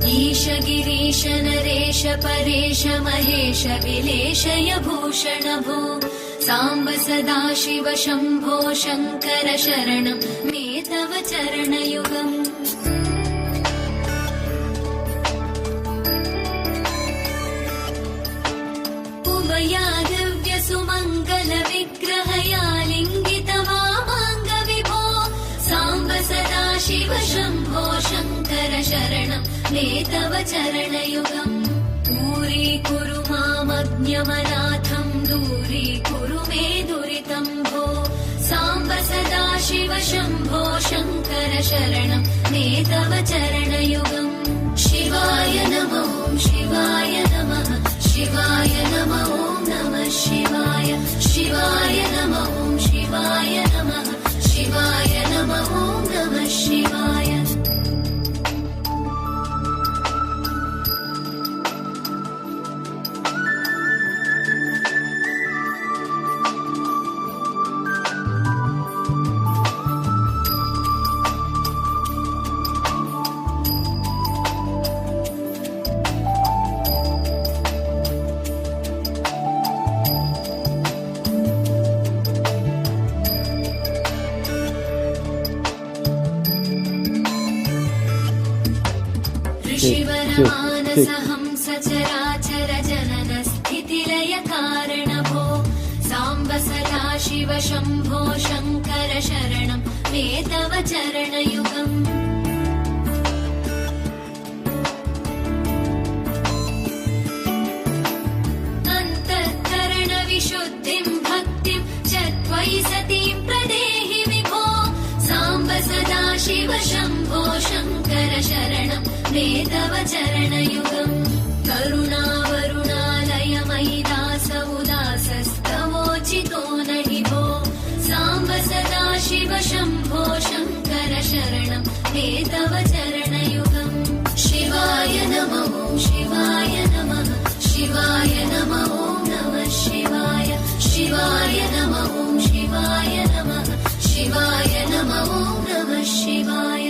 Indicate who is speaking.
Speaker 1: ईश गिरीश नरेश परेश महेश विलेशय भूषण भो साम्ब सदाशिव शम्भो शङ्कर शरणं मे तव चरणयुगम् उमयादिव्य सुमङ्गल विग्रहया लिङ्गित वामाङ्ग विभो साम्ब सदाशिव शम्भो शङ्कर शरणं मे तव चरणयुगम् दूरीकुरु मामज्ञमनाथं दूरीकुरु मे दुरितं भो साम्ब सदाशिव शम्भो शङ्कर शरणं मे तव चरणयुगम् शिवाय नमो शिवाय नमः शिवाय नमो नमः शिवाय शिवाय नमो शिवाय नमः शिवाय नमो नमः शिवाय ऋषिवरमानसहंस चराचर जनन स्थितिलय कारण भो साम्ब सदाशिव शम्भो शङ्कर शरणं मे तव चरणयुगम् अन्तःकरण विशुद्धिं भक्तिं च त्वयि सतीं प्रदेहि विभो साम्ब सदाशिव शम्भो शङ्कर शरणं मे तव चरणयुगम् करुणावरुणालय मयि दास उदासस्तवोचितो नहि भो साम्ब सदाशिव शम्भो शङ्कर शरणं मे तव चरणयुगम् शिवाय नमो शिवाय नमः शिवाय नमो नमः शिवाय शिवाय नमो शिवाय नमः शिवाय नमो नमः शिवाय